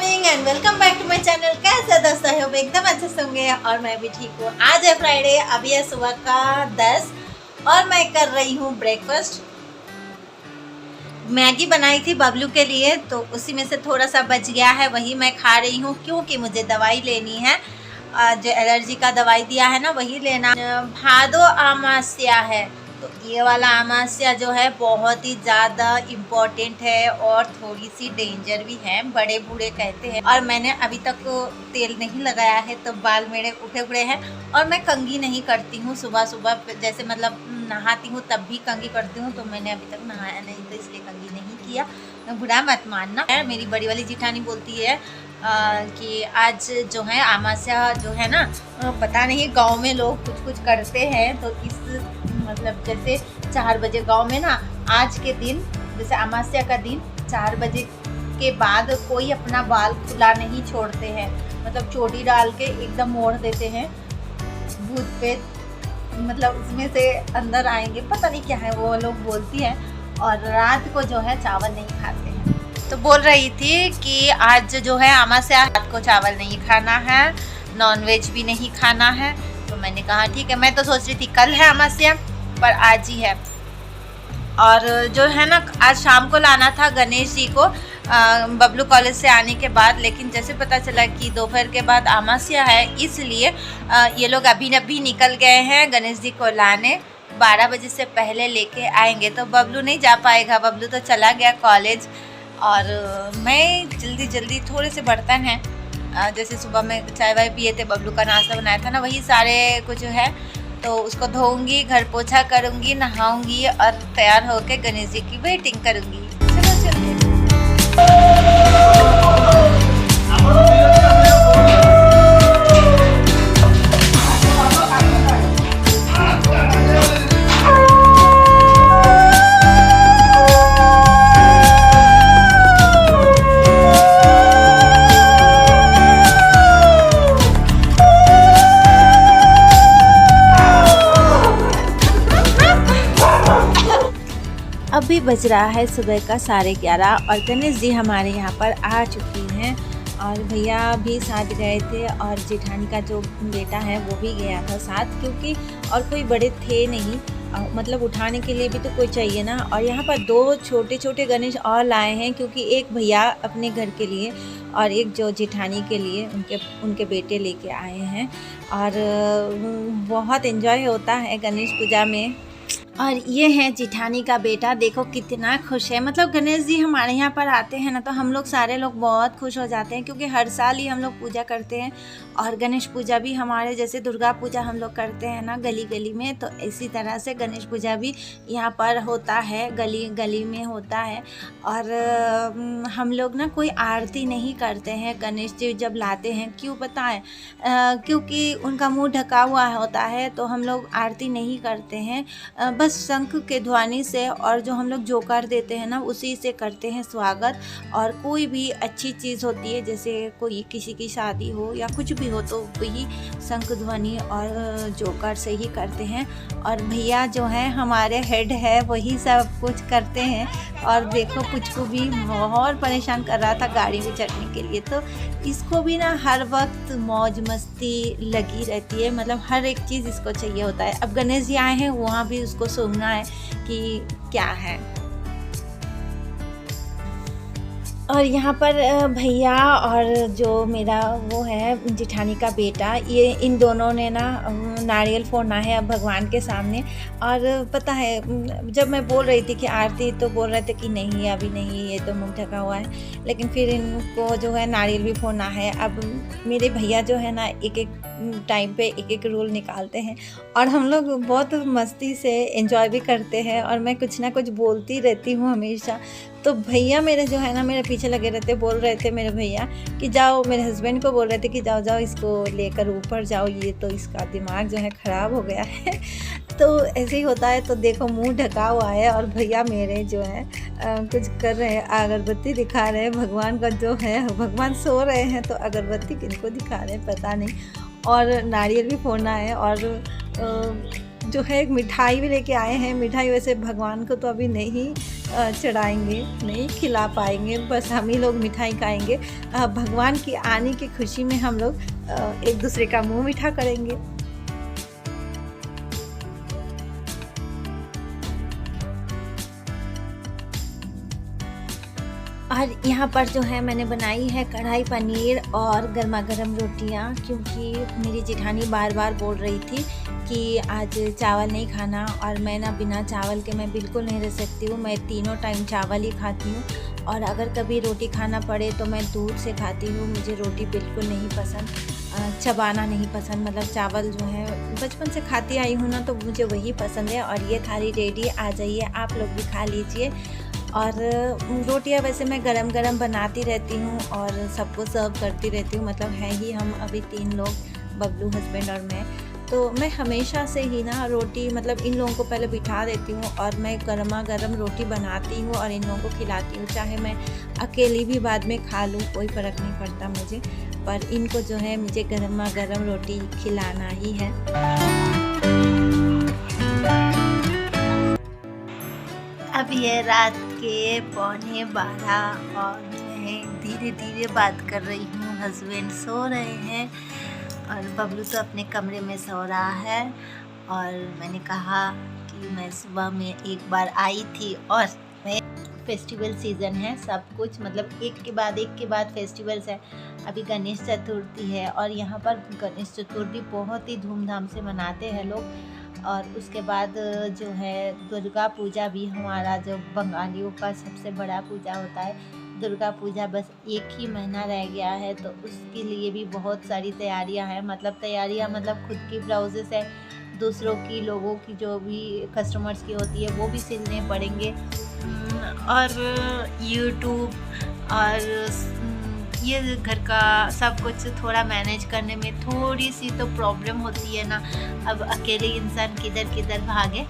Morning and welcome back to my channel. कैसे दोस्तों हो, एकदम अच्छे से होंगे और मैं भी ठीक हूँ। आज है फ्राइडे, अभी है सुबह का 10 और मैं कर रही हूँ ब्रेकफास्ट। मैगी बनाई थी बबलू के लिए, तो उसी में से थोड़ा सा बच गया है, वही मैं खा रही हूँ क्योंकि मुझे दवाई लेनी है। जो एलर्जी का दवाई दिया है ना, वही लेना। भादो अमावस्या है, तो ये वाला अमावस्या जो है बहुत ही ज़्यादा इम्पोर्टेंट है और थोड़ी सी डेंजर भी है, बड़े बूढ़े कहते हैं। और मैंने अभी तक तेल नहीं लगाया है, तो बाल मेरे उठे उड़े हैं। और मैं कंघी नहीं करती हूँ सुबह सुबह, जैसे मतलब नहाती हूँ तब भी कंघी करती हूँ, तो मैंने अभी तक नहाया नहीं, तो इसलिए कंघी नहीं किया। बुरा मत मानना। मेरी बड़ी वाली जिठानी बोलती है कि आज जो है अमावस्या जो है ना, पता नहीं गांव में लोग कुछ कुछ करते हैं, तो इस मतलब जैसे 4 बजे गांव में ना, आज के दिन जैसे अमावस्या का दिन 4 बजे के बाद कोई अपना बाल खुला नहीं छोड़ते हैं, मतलब चोटी डाल के एकदम मोड़ देते हैं भूत पे, मतलब उसमें से अंदर आएंगे, पता नहीं क्या है वो लोग बोलती है। और रात को जो है चावल नहीं खाते हैं। तो बोल रही थी कि आज जो है अमावस्या, रात को चावल नहीं खाना है, नॉनवेज भी नहीं खाना है। तो मैंने कहा ठीक है। मैं तो सोच रही थी कल है अमावस्या, पर आज ही है। और जो है ना, आज शाम को लाना था गणेश जी को बबलू कॉलेज से आने के बाद, लेकिन जैसे पता चला कि दोपहर के बाद अमावस्या है, इसलिए ये लोग अभी निकल गए हैं गणेश जी को लाने। 12 बजे से पहले लेके आएंगे, तो बबलू नहीं जा पाएगा, बबलू तो चला गया कॉलेज। और मैं जल्दी थोड़े से बर्तन हैं, जैसे सुबह में चाय वाय पिए थे, बबलू का नाश्ता बनाया था ना, वही सारे कुछ है, तो उसको धोऊंगी, घर पोछा करूंगी, नहाऊंगी और तैयार होके गणेश जी की वेटिंग करूंगी। चलो चलिए। अभी बज रहा है सुबह का 11:30 और गणेश जी हमारे यहाँ पर आ चुकी हैं। और भैया भी साथ गए थे और जेठानी का जो बेटा है वो भी गया था साथ, क्योंकि और कोई बड़े थे नहीं, मतलब उठाने के लिए भी तो कोई चाहिए ना। और यहाँ पर 2 छोटे छोटे गणेश और लाए हैं, क्योंकि एक भैया अपने घर के लिए और एक जो जेठानी के लिए उनके बेटे लेके आए हैं। और बहुत एंजॉय होता है गणेश पूजा में। और ये है जेठानी का बेटा, देखो कितना खुश है। मतलब गणेश जी हमारे यहाँ पर आते हैं ना, तो हम लोग सारे लोग बहुत खुश हो जाते हैं, क्योंकि हर साल ही हम लोग पूजा करते हैं। और गणेश पूजा भी हमारे जैसे दुर्गा पूजा हम लोग करते हैं ना गली गली में, तो इसी तरह से गणेश पूजा भी यहाँ पर होता है, गली गली में होता है। और हम लोग ना कोई आरती नहीं करते हैं गणेश जी जब लाते हैं। क्यों पता है? क्योंकि उनका मुँह ढका हुआ होता है, तो हम लोग आरती नहीं करते हैं। बस शंख के ध्वनि से और जो हम लोग जोकर देते हैं ना, उसी से करते हैं स्वागत। और कोई भी अच्छी चीज़ होती है, जैसे कोई किसी की शादी हो या कुछ भी हो, तो वही शंख ध्वनि और जोकर से ही करते हैं। और भैया जो है हमारे हेड है, वही सब कुछ करते हैं। और देखो पुचकू भी बहुत परेशान कर रहा था गाड़ी में चढ़ने के लिए, तो इसको भी ना हर वक्त मौज मस्ती लगी रहती है, मतलब हर एक चीज़ इसको चाहिए होता है। अब गणेश जी आए हैं, वहाँ भी उसको सूंघना है कि क्या है। और यहाँ पर भैया और जो मेरा वो है जेठानी का बेटा, ये इन दोनों ने ना नारियल फोड़ना है अब भगवान के सामने। और पता है, जब मैं बोल रही थी कि आरती, तो बोल रहे थे कि नहीं अभी नहीं, ये तो मुंह ढका हुआ है, लेकिन फिर इनको जो है नारियल भी फोड़ना है। अब मेरे भैया जो है ना, एक एक टाइम पे एक एक रोल निकालते हैं, और हम लोग बहुत मस्ती से एंजॉय भी करते हैं। और मैं कुछ ना कुछ बोलती रहती हूँ हमेशा। तो भैया मेरे जो है ना, मेरे पीछे लगे रहते, बोल रहे थे मेरे भैया कि जाओ, मेरे हस्बैंड को बोल रहे थे कि जाओ जाओ इसको लेकर ऊपर जाओ, ये तो इसका दिमाग जो है ख़राब हो गया है। तो ऐसे ही होता है। तो देखो मुंह ढका हुआ है, और भैया मेरे जो है कुछ कर रहे हैं, अगरबत्ती दिखा रहे हैं भगवान का जो है, भगवान सो रहे हैं तो अगरबत्ती किनको दिखा रहे हैं पता नहीं। और नारियल भी फोड़ना है। और जो है एक मिठाई भी लेके आए हैं। मिठाई वैसे भगवान को तो अभी नहीं चढ़ाएंगे, नहीं खिला पाएंगे, बस हम ही लोग मिठाई खाएंगे। भगवान की आने की खुशी में हम लोग एक दूसरे का मुंह मीठा करेंगे। और यहाँ पर जो है मैंने बनाई है कढ़ाई पनीर और गर्मा गर्म रोटियाँ, क्योंकि मेरी जेठानी बार बार बोल रही थी कि आज चावल नहीं खाना, और मैं ना बिना चावल के मैं बिल्कुल नहीं रह सकती हूँ। मैं तीनों टाइम चावल ही खाती हूँ, और अगर कभी रोटी खाना पड़े तो मैं दूध से खाती हूँ। मुझे रोटी बिल्कुल नहीं पसंद, चबाना नहीं पसंद। मतलब चावल जो है बचपन से खाती आई हूँ ना, तो मुझे वही पसंद है। और ये थाली रेडी, आ जाइए आप लोग भी खा लीजिए। और रोटियां वैसे मैं गरम गरम बनाती रहती हूँ और सबको सर्व करती रहती हूँ। मतलब है ही हम अभी 3 लोग, बबलू, हस्बैंड और मैं। तो मैं हमेशा से ही ना रोटी, मतलब इन लोगों को पहले बिठा देती हूँ और मैं गर्मा गर्म रोटी बनाती हूँ और इन लोगों को खिलाती हूँ। चाहे मैं अकेली भी बाद में खा लूँ, कोई फ़र्क नहीं पड़ता मुझे, पर इनको जो है मुझे गर्मा गर्म रोटी खिलाना ही है। अब ये रात के 11:15 और मैं धीरे धीरे बात कर रही हूँ। हस्बैंड सो रहे हैं और बबलू तो अपने कमरे में सो रहा है। और मैंने कहा कि मैं सुबह में एक बार आई थी, और मैं फेस्टिवल सीज़न है, सब कुछ मतलब एक के बाद फेस्टिवल्स है। अभी गणेश चतुर्थी है, और यहाँ पर गणेश चतुर्थी बहुत ही धूमधाम से मनाते हैं लोग। और उसके बाद जो है दुर्गा पूजा भी हमारा जो बंगालियों का सबसे बड़ा पूजा होता है। दुर्गा पूजा बस 1 ही महीना रह गया है, तो उसके लिए भी बहुत सारी तैयारियां हैं। मतलब खुद की ब्लाउजेस है, दूसरों की, लोगों की जो भी कस्टमर्स की होती है वो भी सिलने पड़ेंगे। और यूट्यूब और ये घर का सब कुछ थोड़ा मैनेज करने में थोड़ी सी तो प्रॉब्लम होती है ना। अब अकेले इंसान किधर किधर भागे,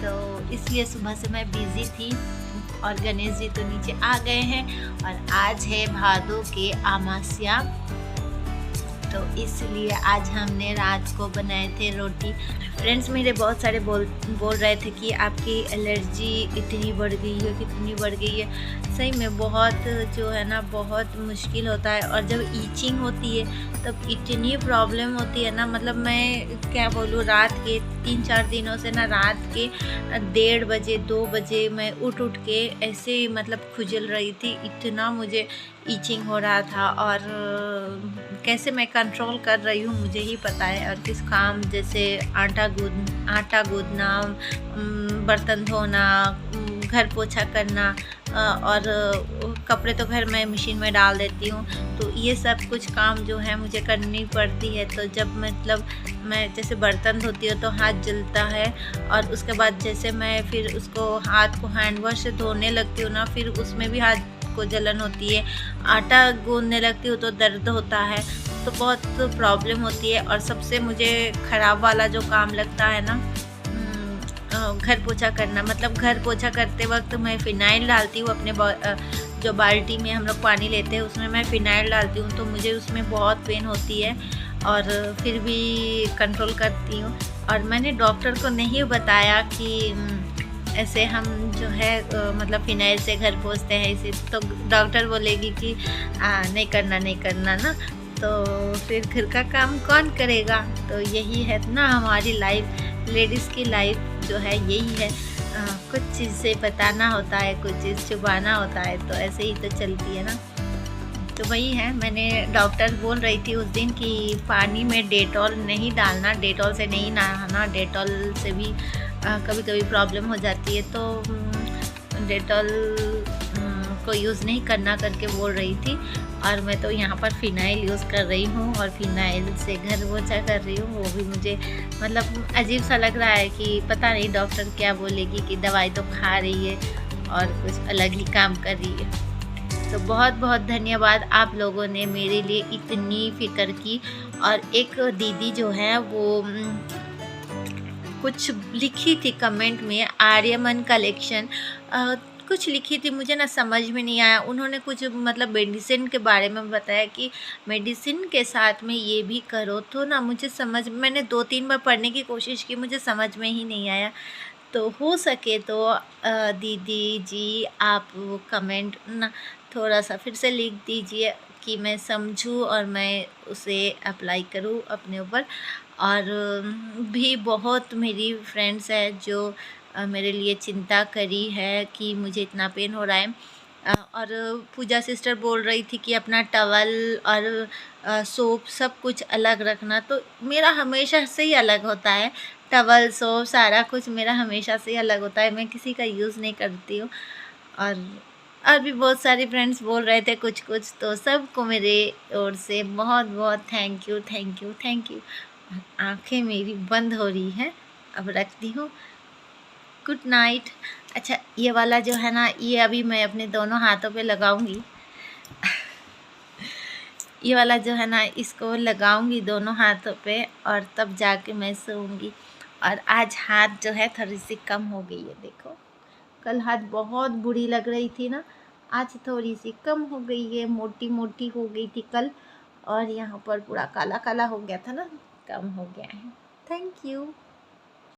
तो इसलिए सुबह से मैं बिज़ी थी। और गणेश जी तो नीचे आ गए हैं, और आज है भादों के अमावस्या, तो इसलिए आज हमने रात को बनाए थे रोटी। फ्रेंड्स मेरे बहुत सारे बोल रहे थे कि आपकी एलर्जी इतनी बढ़ गई है, कितनी बढ़ गई है। सही में बहुत जो है ना, बहुत मुश्किल होता है। और जब ईचिंग होती है तब इतनी प्रॉब्लम होती है ना, मतलब मैं क्या बोलूँ, रात के 3-4 दिनों से ना, रात के 1:30 बजे 2 बजे मैं उठ के ऐसे मतलब खुजल रही थी। इतना मुझे ईचिंग हो रहा था, और कैसे मैं कंट्रोल कर रही हूँ मुझे ही पता है। और किस काम, जैसे आटा गूंदना, बर्तन धोना, घर पोछा करना, और कपड़े तो घर मैं मशीन में डाल देती हूँ, तो ये सब कुछ काम जो है मुझे करनी पड़ती है। तो जब मतलब मैं जैसे बर्तन धोती हूँ तो हाथ जलता है, और उसके बाद जैसे मैं फिर उसको हाथ को हैंड वॉश से धोने लगती हूँ ना, फिर उसमें भी हाथ को जलन होती है। आटा गूंदने लगती हूँ तो दर्द होता है, तो बहुत प्रॉब्लम होती है। और सबसे मुझे ख़राब वाला जो काम लगता है ना, घर पोछा करना। मतलब घर पोछा करते वक्त मैं फ़िनाइल डालती हूँ अपने जो बाल्टी में हम लोग पानी लेते हैं उसमें मैं फ़िनाइल डालती हूँ, तो मुझे उसमें बहुत पेन होती है, और फिर भी कंट्रोल करती हूँ। और मैंने डॉक्टर को नहीं बताया कि ऐसे हम जो है मतलब फ़िनाइल से घर पोछते हैं इसे, तो डॉक्टर बोलेगी कि नहीं करना ना, तो फिर घर का काम कौन करेगा। तो यही है ना हमारी लाइफ, लेडीज़ की लाइफ जो है यही है। कुछ चीज़ से बताना होता है, कुछ चीज़ छुपाना होता है, तो ऐसे ही तो चलती है ना। तो वही है, मैंने डॉक्टर बोल रही थी उस दिन कि पानी में डेटॉल नहीं डालना, डेटॉल से नहीं नहाना, डेटॉल से भी कभी कभी प्रॉब्लम हो जाती है, तो डेटॉल को यूज़ नहीं करना करके बोल रही थी। और मैं तो यहाँ पर फ़िनाइल यूज़ कर रही हूँ, और फ़िनाइल से घर पोछा कर रही हूँ। वो भी मुझे मतलब अजीब सा लग रहा है कि पता नहीं डॉक्टर क्या बोलेगी कि दवाई तो खा रही है और कुछ अलग ही काम कर रही है। तो बहुत बहुत धन्यवाद आप लोगों ने मेरे लिए इतनी फ़िक्र की। और एक दीदी जो है वो कुछ लिखी थी कमेंट में, आर्यमन कलेक्शन कुछ लिखी थी, मुझे ना समझ में नहीं आया। उन्होंने कुछ मतलब मेडिसिन के बारे में बताया कि मेडिसिन के साथ में ये भी करो, तो ना मुझे मैंने 2-3 बार पढ़ने की कोशिश की, मुझे समझ में ही नहीं आया। तो हो सके तो दीदी जी आप वो कमेंट ना थोड़ा सा फिर से लिख दीजिए कि मैं समझूं और मैं उसे अप्लाई करूं अपने ऊपर। और भी बहुत मेरी फ्रेंड्स है जो मेरे लिए चिंता करी है कि मुझे इतना पेन हो रहा है। और पूजा सिस्टर बोल रही थी कि अपना टवल और सोप सब कुछ अलग रखना, तो मेरा हमेशा से ही अलग होता है। टवल सोप सारा कुछ मेरा हमेशा से ही अलग होता है, मैं किसी का यूज़ नहीं करती हूँ। और भी बहुत सारी फ्रेंड्स बोल रहे थे कुछ कुछ, तो सबको मेरे ओर से बहुत बहुत thank you thank you thank you. आँखें मेरी बंद हो रही हैं, अब रखती हूँ। Good night. अच्छा, ये वाला जो है ना, ये अभी मैं अपने दोनों हाथों पे लगाऊंगी। ये वाला जो है ना, इसको लगाऊंगी दोनों हाथों पे और तब जाके मैं सोऊंगी। और आज हाथ जो है थोड़ी सी कम हो गई है, देखो। कल हाथ बहुत बुरी लग रही थी ना, आज थोड़ी सी कम हो गई है, मोटी मोटी हो गई थी कल। और यहाँ पर पूरा काला काला हो गया था ना, कम हो गया है। Thank you.